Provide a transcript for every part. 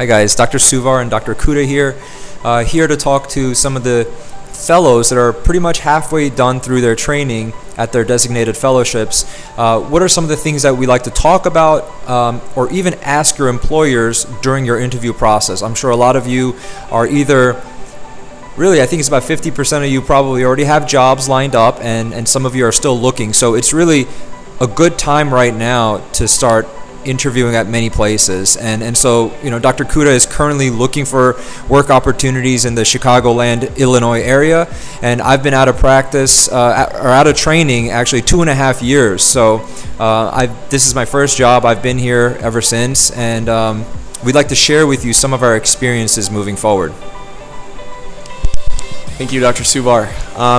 Hi guys, Dr. Suvar and Dr. Kuta here, here to talk to some of the fellows that are pretty much halfway done through their training at their designated fellowships. What are some of the things that we like to talk about or even ask your employers during your interview process? I'm sure a lot of you are either, really I think it's about 50% of you probably already have jobs lined up, and some of you are still looking. So it's really a good time right now to start interviewing at many places, and so Dr. Kuta is currently looking for work opportunities in the Chicagoland, Illinois area, and I've been out of practice or out of training actually 2.5 years. So this is my first job. I've been here ever since, and we'd like to share with you some of our experiences moving forward. Thank you, Dr. Suvar.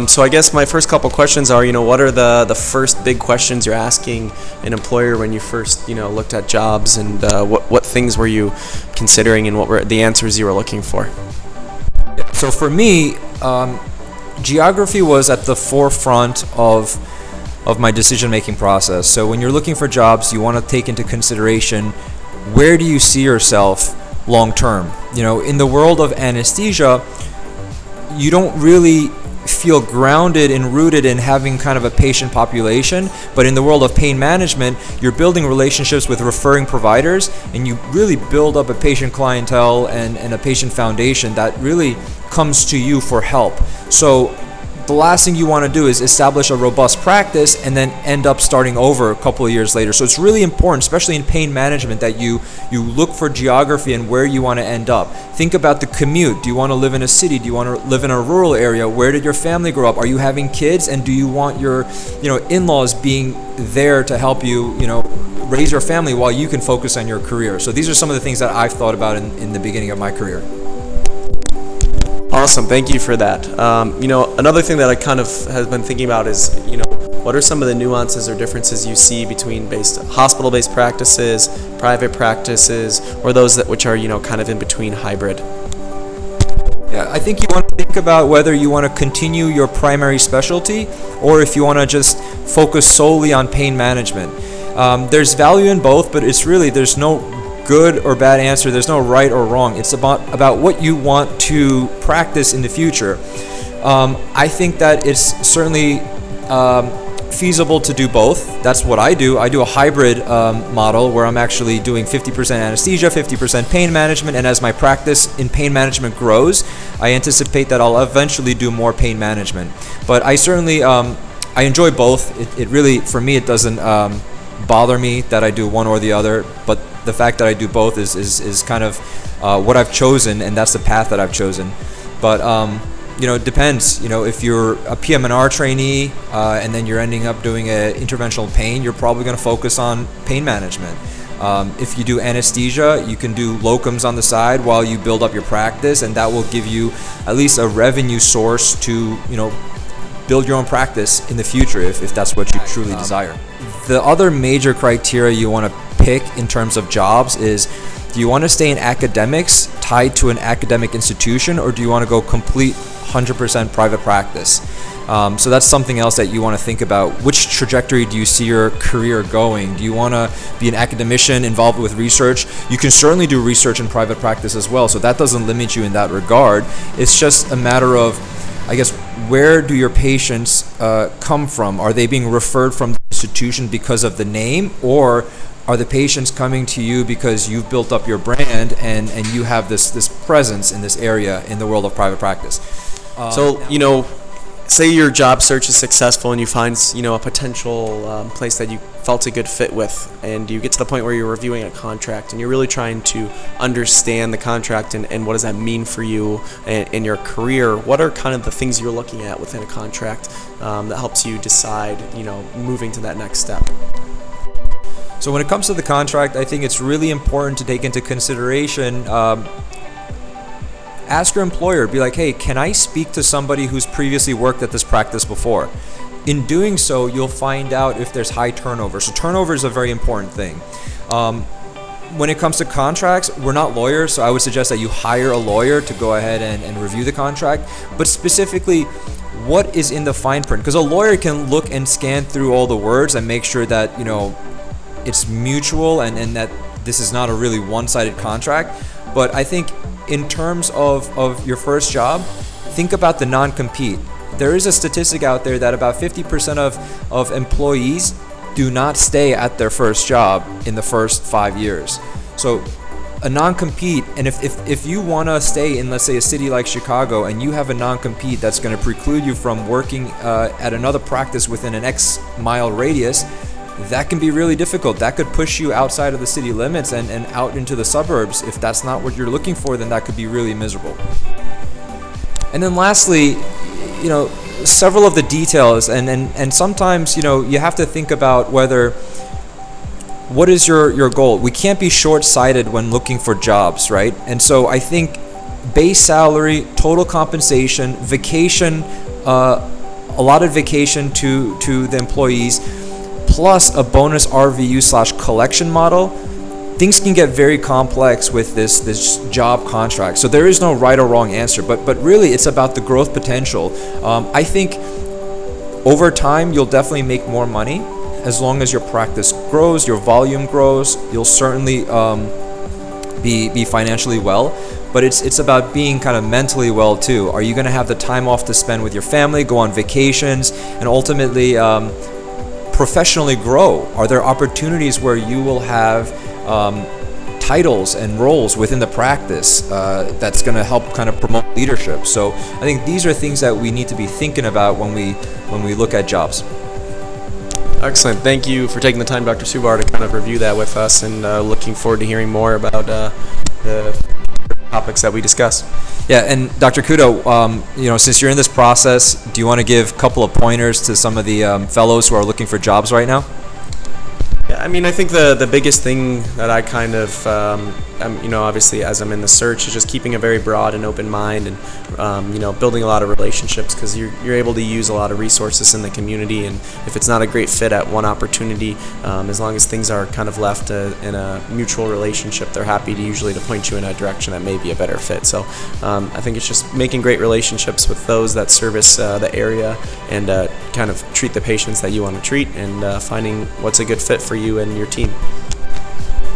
So I guess my first couple questions are, what are the first big questions you're asking an employer when you first, looked at jobs, and what things were you considering, and what were the answers you were looking for? So for me, geography was at the forefront of my decision-making process. So when you're looking for jobs, you want to take into consideration, where do you see yourself long-term? In the world of anesthesia, you don't really feel grounded and rooted in having kind of a patient population, but in the world of pain management, you're building relationships with referring providers, and you really build up a patient clientele and a patient foundation that really comes to you for help. So the last thing you want to do is establish a robust practice and then end up starting over a couple of years later. So it's really important, especially in pain management, that you look for geography and where you want to end up. Think about the commute. Do you want to live in a city? Do you want to live in a rural area? Where did your family grow up? Are you having kids? And do you want your in-laws being there to help you raise your family while you can focus on your career? So these are some of the things that I've thought about in the beginning of my career. Awesome, thank you for that. Another thing that I kind of have been thinking about is, what are some of the nuances or differences you see between hospital-based practices, private practices, or those which are, kind of in between hybrid? Yeah, I think you want to think about whether you want to continue your primary specialty or if you want to just focus solely on pain management. There's value in both, but there's no good or bad answer. There's no right or wrong. It's about what you want to practice in the future. I think that it's certainly feasible to do both. That's what I do. I do a hybrid model where I'm actually doing 50% anesthesia, 50% pain management, and as my practice in pain management grows, I anticipate that I'll eventually do more pain management. But I certainly I enjoy both. It really, for me, it doesn't bother me that I do one or the other, but the fact that I do both is kind of what I've chosen, and that's the path that I've chosen. But it depends. If you're a PM&R trainee and then you're ending up doing interventional pain, you're probably going to focus on pain management. If you do anesthesia, you can do locums on the side while you build up your practice, and that will give you at least a revenue source to build your own practice in the future if that's what you truly desire. The other major criteria you want to pick in terms of jobs is, do you want to stay in academics tied to an academic institution, or do you want to go complete 100% private practice? So that's something else that you want to think about. Which trajectory do you see your career going? Do you want to be an academician involved with research? You can certainly do research in private practice as well, so that doesn't limit you in that regard. It's just a matter of, I guess, where do your patients come from? Are they being referred from the institution because of the name, or are the patients coming to you because you've built up your brand and you have this presence in this area in the world of private practice? Say your job search is successful and you find, a potential place that you felt a good fit with, and you get to the point where you're reviewing a contract and you're really trying to understand the contract and what does that mean for you in your career. What are kind of the things you're looking at within a contract that helps you decide, moving to that next step? So when it comes to the contract, I think it's really important to take into consideration, ask your employer, be like, hey, can I speak to somebody who's previously worked at this practice before? In doing so, you'll find out if there's high turnover. So turnover is a very important thing. When it comes to contracts, we're not lawyers, so I would suggest that you hire a lawyer to go ahead and review the contract. But specifically, what is in the fine print? Because a lawyer can look and scan through all the words and make sure that, it's mutual and that this is not a really one-sided contract. But I think in terms of your first job, think about the non-compete. There is a statistic out there that about 50% of employees do not stay at their first job in the first 5 years. So a non-compete, and if you want to stay in, let's say, a city like Chicago, and you have a non-compete that's going to preclude you from working at another practice within an X mile radius, that can be really difficult. That could push you outside of the city limits and out into the suburbs. If that's not what you're looking for, then that could be really miserable. And then lastly, several of the details, and sometimes, you have to think about what is your goal. We can't be short-sighted when looking for jobs, right? And so I think base salary, total compensation, vacation, allotted vacation to the employees, plus a bonus RVU/collection model. Things can get very complex with this job contract. So there is no right or wrong answer, but really it's about the growth potential. I think over time you'll definitely make more money as long as your practice grows, your volume grows. You'll certainly be financially well, but it's about being kind of mentally well too. Are you going to have the time off to spend with your family, go on vacations, and ultimately professionally grow? Are there opportunities where you will have titles and roles within the practice that's going to help kind of promote leadership? So I think these are things that we need to be thinking about when we look at jobs. Excellent. Thank you for taking the time, Dr. Subar, to kind of review that with us, and looking forward to hearing more about the topics that we discussed. Yeah, and Dr. Kuta, since you're in this process, do you want to give a couple of pointers to some of the fellows who are looking for jobs right now? Yeah, I think the biggest thing that I kind of, obviously as I'm in the search, is just keeping a very broad and open mind, and building a lot of relationships, because you're able to use a lot of resources in the community, and if it's not a great fit at one opportunity, as long as things are kind of left in a mutual relationship, they're happy to point you in a direction that may be a better fit. So I think it's just making great relationships with those that service the area, and kind of treat the patients that you want to treat, and finding what's a good fit for you and your team.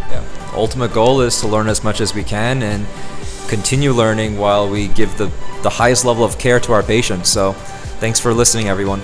Yeah. Ultimate goal is to learn as much as we can and continue learning while we give the highest level of care to our patients. So thanks for listening, everyone.